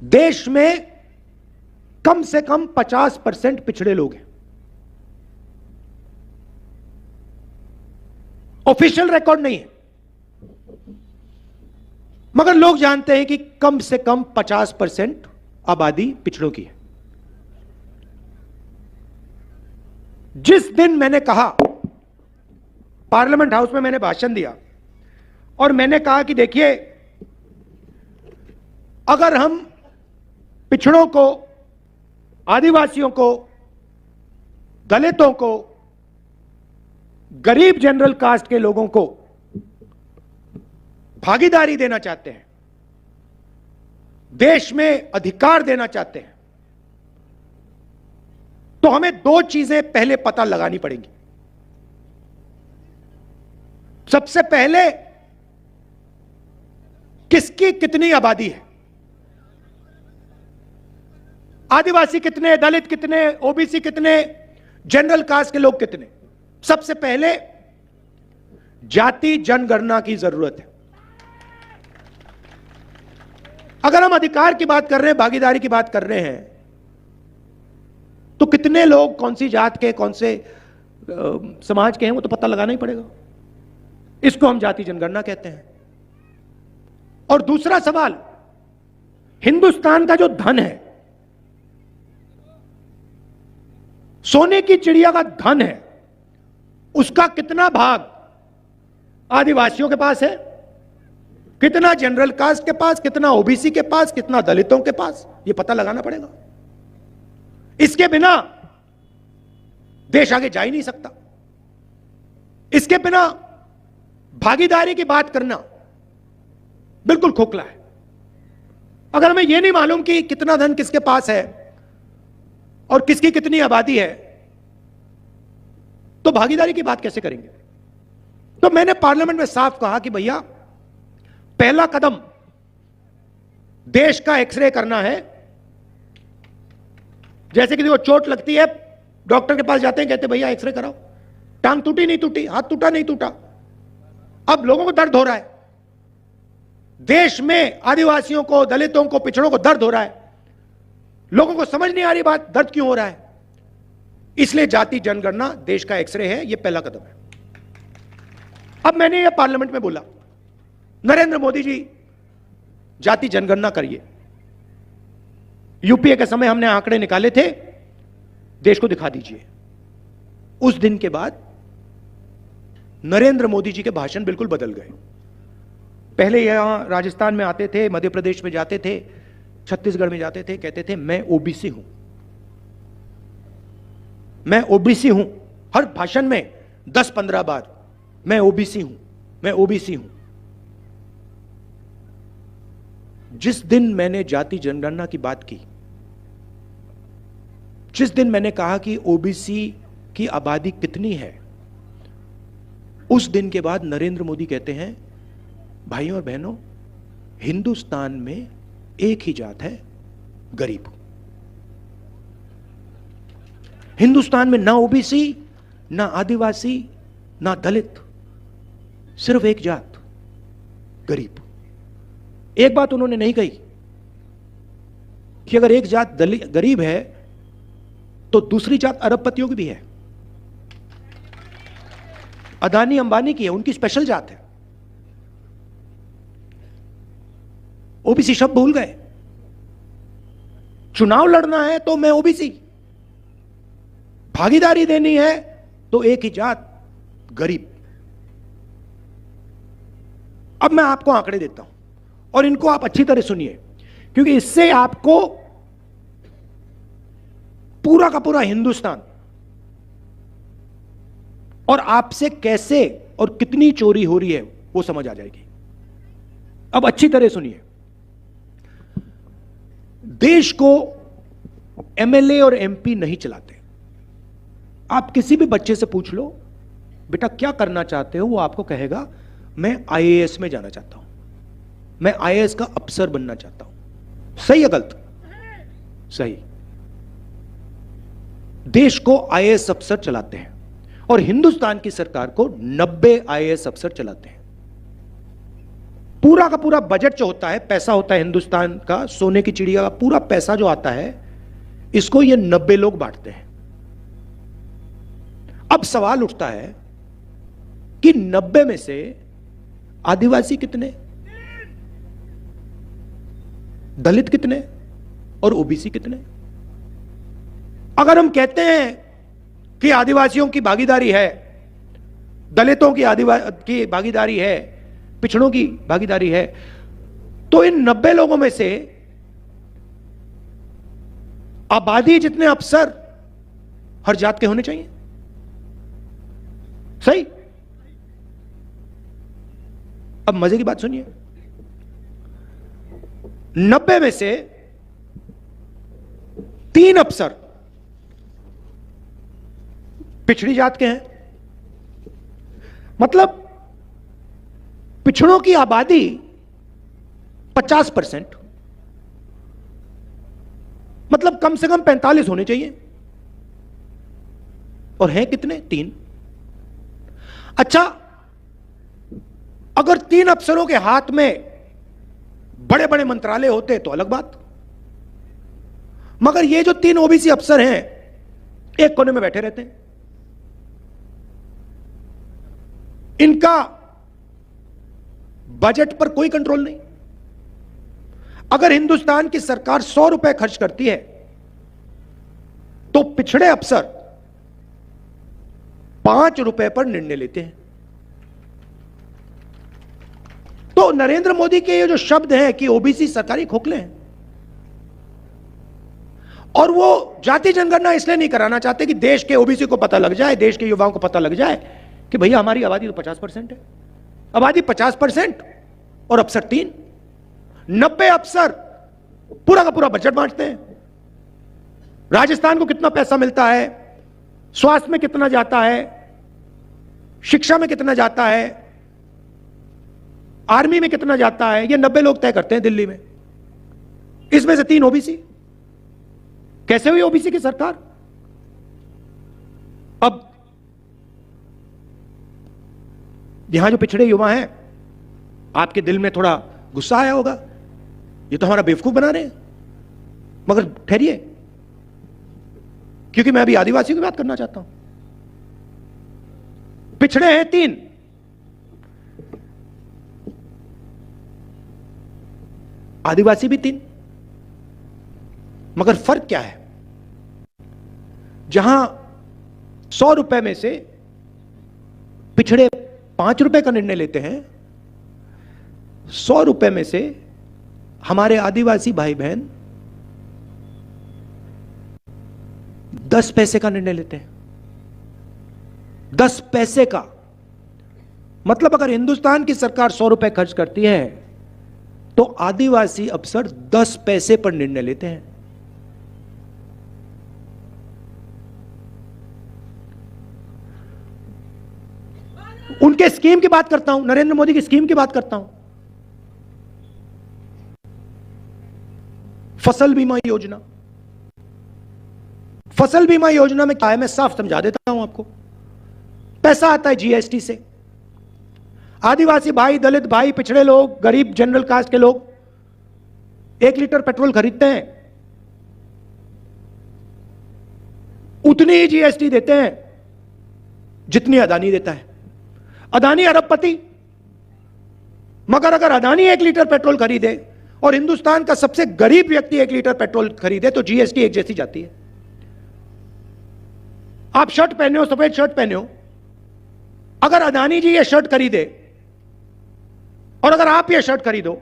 देश में कम से कम 50% पिछड़े लोग हैं। ऑफिशियल रिकॉर्ड नहीं है, मगर लोग जानते हैं कि कम से कम 50% आबादी पिछड़ों की है। जिस दिन मैंने कहा, पार्लियामेंट हाउस में मैंने भाषण दिया और मैंने कहा कि देखिए, अगर हम पिछड़ों को, आदिवासियों को, दलितों को, गरीब जनरल कास्ट के लोगों को भागीदारी देना चाहते हैं, देश में अधिकार देना चाहते हैं, तो हमें दो चीजें पहले पता लगानी पड़ेंगी। सबसे पहले, किसकी कितनी आबादी है, आदिवासी कितने, दलित कितने, ओबीसी कितने, जनरल कास्ट के लोग कितने। सबसे पहले जाति जनगणना की जरूरत है। अगर हम अधिकार की बात कर रहे हैं, भागीदारी की बात कर रहे हैं, तो कितने लोग कौन सी जात के, कौन से समाज के हैं, वो तो पता लगाना ही पड़ेगा। इसको हम जाति जनगणना कहते हैं। और दूसरा सवाल, हिंदुस्तान का जो धन है, सोने की चिड़िया का धन है, उसका कितना भाग आदिवासियों के पास है, कितना जनरल कास्ट के पास, कितना ओबीसी के पास, कितना दलितों के पास, यह पता लगाना पड़ेगा। इसके बिना देश आगे जा ही नहीं सकता। इसके बिना भागीदारी की बात करना बिल्कुल खोखला है। अगर हमें यह नहीं मालूम कि कितना धन किसके पास है और किसकी कितनी आबादी है, तो भागीदारी की बात कैसे करेंगे। तो मैंने पार्लियामेंट में साफ कहा कि भैया, पहला कदम देश का एक्सरे करना है। जैसे कि वो चोट लगती है, डॉक्टर के पास जाते हैं, कहते भैया एक्सरे कराओ, टांग टूटी नहीं टूटी, हाथ टूटा नहीं टूटा। अब लोगों को दर्द हो रहा है, देश में आदिवासियों को, दलितों को, पिछड़ों को दर्द हो रहा है। लोगों को समझ नहीं आ रही बात, दर्द क्यों हो रहा है। इसलिए जाति जनगणना देश का एक्सरे है, यह पहला कदम है। अब मैंने यह पार्लियामेंट में बोला, नरेंद्र मोदी जी, जाति जनगणना करिए। यूपीए के समय हमने आंकड़े निकाले थे, देश को दिखा दीजिए। उस दिन के बाद नरेंद्र मोदी जी के भाषण बिल्कुल बदल गए। पहले यहां राजस्थान में आते थे, मध्य प्रदेश में जाते थे, छत्तीसगढ़ में जाते थे, कहते थे मैं ओबीसी हूं, मैं ओबीसी हूं। हर भाषण में 10-15 बार मैं ओबीसी हूं, मैं ओबीसी हूं। जिस दिन मैंने जाति जनगणना की बात की, जिस दिन मैंने कहा कि ओबीसी की आबादी कितनी है, उस दिन के बाद नरेंद्र मोदी कहते हैं, भाइयों और बहनों, हिंदुस्तान में एक ही जात है, गरीब। हिंदुस्तान में ना ओबीसी, ना आदिवासी, ना दलित, सिर्फ एक जात, गरीब। एक बात उन्होंने नहीं कही कि अगर एक जात गरीब है तो दूसरी जात अरबपतियों की भी है, अदानी अंबानी की है, उनकी स्पेशल जात है। ओबीसी शब्द भूल गए। चुनाव लड़ना है तो मैं ओबीसी, भागीदारी देनी है तो एक ही जात, गरीब। अब मैं आपको आंकड़े देता हूं और इनको आप अच्छी तरह सुनिए, क्योंकि इससे आपको पूरा का पूरा हिंदुस्तान और आपसे कैसे और कितनी चोरी हो रही है वो समझ आ जाएगी। अब अच्छी तरह सुनिए। देश को एमएलए और एमपी नहीं चलाते। आप किसी भी बच्चे से पूछ लो, बेटा क्या करना चाहते हो, वो आपको कहेगा मैं आईएएस में जाना चाहता हूं, मैं आईएएस का अफसर बनना चाहता हूं। सही है गलत? सही। देश को आईएएस अफसर चलाते हैं और हिंदुस्तान की सरकार को 90 आईएएस अफसर चलाते हैं। पूरा का पूरा बजट जो होता है, पैसा होता है हिंदुस्तान का, सोने की चिड़िया का पूरा पैसा जो आता है, इसको ये 90 लोग बांटते हैं। अब सवाल उठता है कि 90 में से आदिवासी कितने, दलित कितने और ओबीसी कितने? अगर हम कहते हैं कि आदिवासियों की भागीदारी है, दलितों की भागीदारी है, पिछड़ों की भागीदारी है, तो इन 90 लोगों में से आबादी जितने अफसर हर जात के होने चाहिए। सही? अब मजे की बात सुनिए, 90 में से 3 अफसर पिछड़ी जात के हैं। मतलब पिछड़ों की आबादी 50%, मतलब कम से कम 45 होने चाहिए, और हैं कितने? 3। अच्छा, अगर 3 अफसरों के हाथ में बड़े बड़े मंत्रालय होते तो अलग बात, मगर ये जो 3 ओबीसी अफसर हैं एक कोने में बैठे रहते हैं। इनका बजट पर कोई कंट्रोल नहीं। अगर हिंदुस्तान की सरकार 100 रुपए खर्च करती है तो पिछड़े अफसर 5 रुपए पर निर्णय लेते हैं। तो नरेंद्र मोदी के ये जो शब्द हैं कि ओबीसी सरकारी खोखले हैं, और वो जाति जनगणना इसलिए नहीं कराना चाहते कि देश के ओबीसी को पता लग जाए, देश के युवाओं को पता लग जाए कि भैया हमारी आबादी तो 50% है। आबादी 50% और अफसर 3, 90 अफसर पूरा का पूरा बजट बांटते हैं। राजस्थान को कितना पैसा मिलता है, स्वास्थ्य में कितना जाता है, शिक्षा में कितना जाता है, आर्मी में कितना जाता है, ये 90 लोग तय करते हैं दिल्ली में। इसमें से 3 ओबीसी। कैसे हुई ओबीसी की सरकार? अब यहां जो पिछड़े युवा हैं, आपके दिल में थोड़ा गुस्सा आया होगा, ये तो हमारा बेवकूफ बना रहे हैं। मगर ठहरिए, क्योंकि मैं अभी आदिवासियों की बात करना चाहता हूं। पिछड़े हैं 3, आदिवासी भी 3, मगर फर्क क्या है? जहां 100 रुपए में से पिछड़े 5 रुपए का निर्णय लेते हैं, 100 रुपए में से हमारे आदिवासी भाई बहन 10 पैसे का निर्णय लेते हैं। 10 पैसे का मतलब अगर हिंदुस्तान की सरकार 100 रुपए खर्च करती है तो आदिवासी अफसर 10 पैसे पर निर्णय लेते हैं। उनके स्कीम की बात करता हूं, नरेंद्र मोदी की स्कीम की बात करता हूं। फसल बीमा योजना। फसल बीमा योजना में क्या है, मैं साफ समझा देता हूं आपको। पैसा आता है जीएसटी से। आदिवासी भाई, दलित भाई, पिछड़े लोग, गरीब जनरल कास्ट के लोग 1 लीटर पेट्रोल खरीदते हैं, उतनी ही जीएसटी देते हैं जितनी अदानी देता है। अदानी अरबपति, मगर अगर अदानी 1 लीटर पेट्रोल खरीदे और हिंदुस्तान का सबसे गरीब व्यक्ति 1 लीटर पेट्रोल खरीदे तो जीएसटी एक जैसी जाती है। आप शर्ट पहने हो, सफेद शर्ट पहने हो, अगर अदानी जी ये शर्ट खरीदे और अगर आप ये शर्ट खरीदो,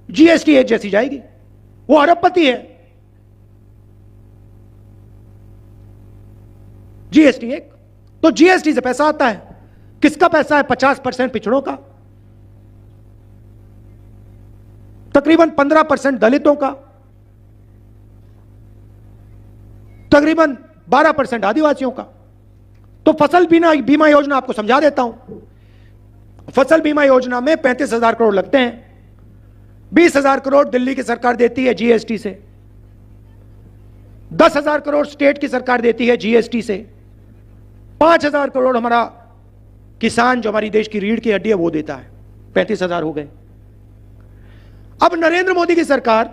जीएसटी एक जैसी जाएगी। वो अरबपति है, जीएसटी एक। तो जीएसटी से पैसा आता है। किसका पैसा है? 50% पिछड़ों का, तकरीबन 15% दलितों का, तकरीबन 12% आदिवासियों का। तो फसल बीमा योजना आपको समझा देता हूं। फसल बीमा योजना में 35,000 करोड़ लगते हैं। 20,000 करोड़ दिल्ली की सरकार देती है जीएसटी से, 10,000 करोड़ स्टेट की सरकार देती है जीएसटी से, 5,000 करोड़ हमारा किसान जो हमारी देश की रीढ़ की हड्डी है वो देता है। 35,000 हो गए। अब नरेंद्र मोदी की सरकार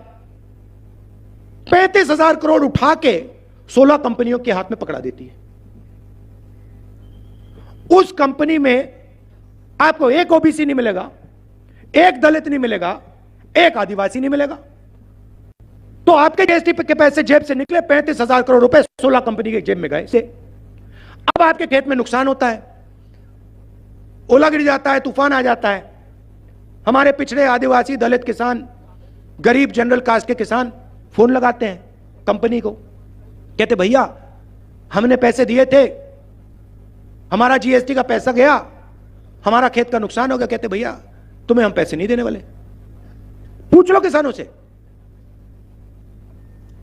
35,000 करोड़ उठा के 16 कंपनियों के हाथ में पकड़ा देती है। उस कंपनी में आपको एक ओबीसी नहीं मिलेगा, एक दलित नहीं मिलेगा, एक आदिवासी नहीं मिलेगा। तो आपके जीएसटी के पैसे जेब से निकले, 35,000 करोड़ रुपए 16 कंपनी के जेब में गए से। अब आपके खेत में नुकसान होता है, ओला गिर जाता है, तूफान आ जाता है, हमारे पिछड़े आदिवासी दलित किसान, गरीब जनरल कास्ट के किसान फोन लगाते हैं कंपनी को, कहते भैया हमने पैसे दिए थे, हमारा जीएसटी का पैसा गया, हमारा खेत का नुकसान हो गया। कहते भैया तुम्हें हम पैसे नहीं देने वाले। पूछ लो किसानों से।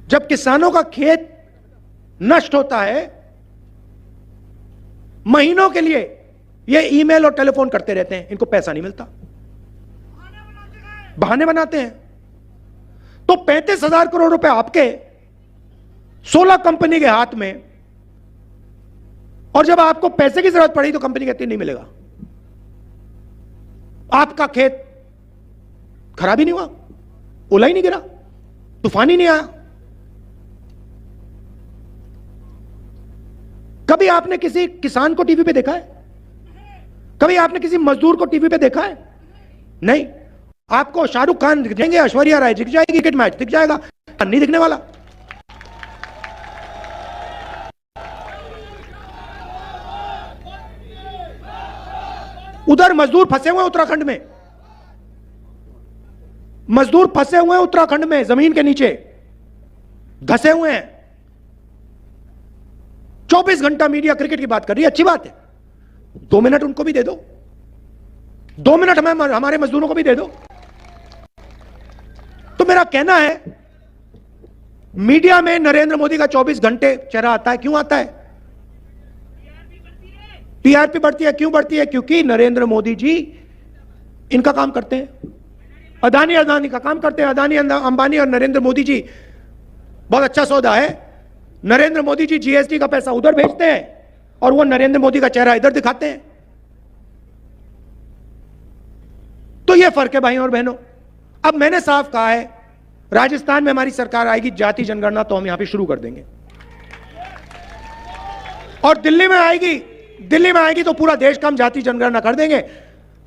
जब किसानों का खेत नष्ट होता है, महीनों के लिए ये ईमेल और टेलीफोन करते रहते हैं, इनको पैसा नहीं मिलता, बहाने बनाते हैं। तो 35,000 करोड़ रुपए आपके 16 कंपनी के हाथ में, और जब आपको पैसे की जरूरत पड़ी तो कंपनी कहती नहीं मिलेगा। आपका खेत खराब ही नहीं हुआ, ओला ही नहीं गिरा, तूफान ही नहीं आया। कभी आपने किसी किसान को टीवी पे देखा है? कभी आपने किसी मजदूर को टीवी पे देखा है? नहीं। आपको शाहरुख खान दिख जाएंगे, ऐश्वर्या राय दिख जाएगी, क्रिकेट मैच दिख जाएगा, नहीं दिखने वाला। उधर मजदूर फंसे हुए हैं उत्तराखंड में, मजदूर फंसे हुए हैं उत्तराखंड में, जमीन के नीचे धंसे हुए हैं। 24 घंटा मीडिया क्रिकेट की बात कर रही है, अच्छी बात है, 2 मिनट उनको भी दे दो, 2 मिनट हमारे मजदूरों को भी दे दो। तो मेरा कहना है, मीडिया में नरेंद्र मोदी का 24 घंटे चेहरा आता है। क्यों आता है? टीआरपी बढ़ती है। क्यों बढ़ती है? क्योंकि नरेंद्र मोदी जी इनका काम करते हैं, अदानी का काम करते हैं। अदानी, अंबानी और नरेंद्र मोदी जी बहुत अच्छा सौदा है। नरेंद्र मोदी जी जीएसटी का पैसा उधर भेजते हैं और वो नरेंद्र मोदी का चेहरा इधर दिखाते हैं। तो ये फर्क है भाइयों और बहनों। अब मैंने साफ कहा है, राजस्थान में हमारी सरकार आएगी, जाति जनगणना तो हम यहां पे शुरू कर देंगे, और दिल्ली में आएगी तो पूरा देश का हम जाति जनगणना कर देंगे।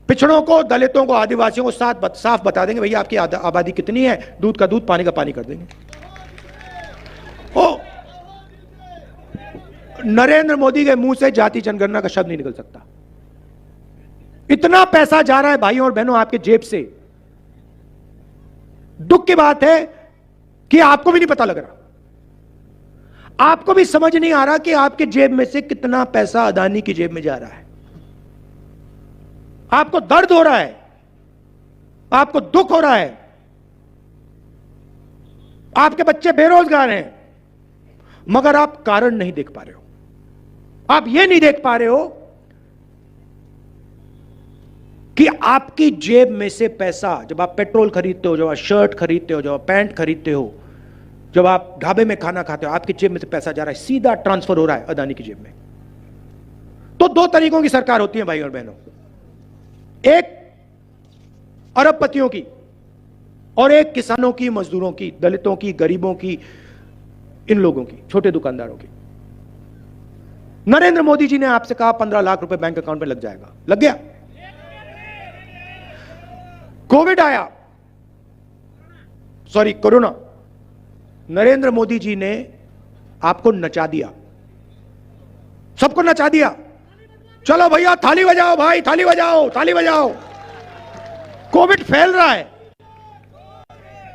पिछड़ों को, दलितों को, आदिवासियों को साफ बता देंगे, भैया आपकी आबादी कितनी है, दूध का दूध, पानी का पानी कर देंगे। ओ, नरेंद्र मोदी के मुंह से जाति जनगणना का शब्द नहीं निकल सकता। इतना पैसा जा रहा है भाइयों और बहनों आपके जेब से। दुख की बात है कि आपको भी नहीं पता लग रहा, आपको भी समझ नहीं आ रहा कि आपके जेब में से कितना पैसा अदानी की जेब में जा रहा है। आपको दर्द हो रहा है, आपको दुख हो रहा है, आपके बच्चे बेरोजगार हैं, मगर आप कारण नहीं देख पा रहे हो। आप यह नहीं देख पा रहे हो कि आपकी जेब में से पैसा, जब आप पेट्रोल खरीदते हो, जब आप शर्ट खरीदते हो, जब आप पैंट खरीदते हो, जब आप ढाबे में खाना खाते हो, आपकी जेब में से पैसा जा रहा है, सीधा ट्रांसफर हो रहा है अदानी की जेब में। तो 2 तरीकों की सरकार होती है भाई और बहनों, एक अरबपतियों की और एक किसानों की, मजदूरों की, दलितों की, गरीबों की, इन लोगों की, छोटे दुकानदारों की। नरेंद्र मोदी जी ने आपसे कहा 15 लाख रुपए बैंक अकाउंट में लग जाएगा, लग गया। कोविड आया, सॉरी कोरोना, नरेंद्र मोदी जी ने आपको नचा दिया, सबको नचा दिया। चलो भैया थाली बजाओ, भाई थाली बजाओ, थाली बजाओ। कोविड फैल रहा है,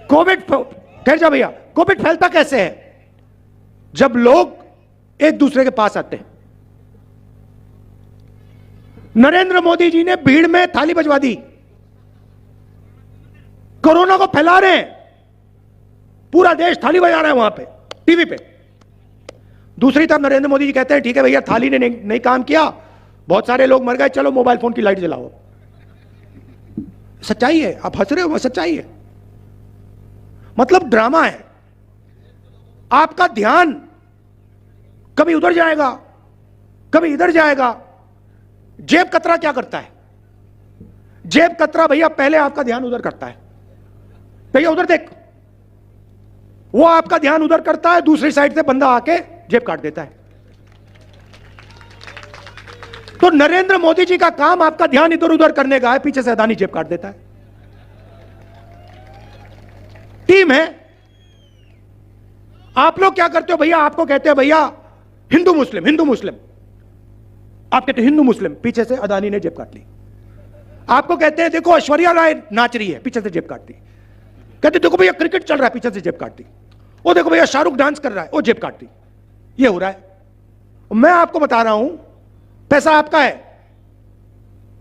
कोविड ठहर जा भैया, कोविड फैलता कैसे है? जब लोग एक दूसरे के पास आते हैं। नरेंद्र मोदी जी ने भीड़ में थाली बजवा दी, कोरोना को फैला रहे हैं, पूरा देश थाली बजा रहा है वहां पे टीवी पे। दूसरी तरफ नरेंद्र मोदी जी कहते हैं ठीक है भैया थाली ने नहीं काम किया, बहुत सारे लोग मर गए, चलो मोबाइल फोन की लाइट जलाओ। सच्चाई है, आप हंस रहे हो, सच्चाई है। मतलब ड्रामा है। आपका ध्यान कभी उधर जाएगा, कभी इधर जाएगा। जेब कतरा क्या करता है? जेब कतरा भैया पहले आपका ध्यान उधर करता है, भैया उधर देख, वो आपका ध्यान उधर करता है, दूसरी साइड से बंदा आके जेब काट देता है। तो नरेंद्र मोदी जी का काम आपका ध्यान इधर उधर करने का है, पीछे से अदानी जेब काट देता है। टीम है। आप लोग क्या करते हो भैया, आपको कहते हैं भैया हिंदू मुस्लिम, हिंदू मुस्लिम, आप कहते हैं हिंदू मुस्लिम, पीछे से अदानी ने जेब काट ली। आपको कहते हैं देखो ऐश्वर्या राय नाच रही है, पीछे से जेब काट दी। कहते देखो भैया क्रिकेट चल रहा है, पीछे से जेब काट दी। वो देखो भैया शाहरुख डांस कर रहा है, वो जेब काट दी। ये हो रहा है। मैं आपको बता रहा हूं, पैसा आपका है,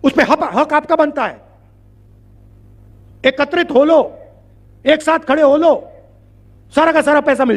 उसमें हक आपका बनता है। एकत्रित हो लो, एक साथ खड़े हो लो, सारा का सारा पैसा मिल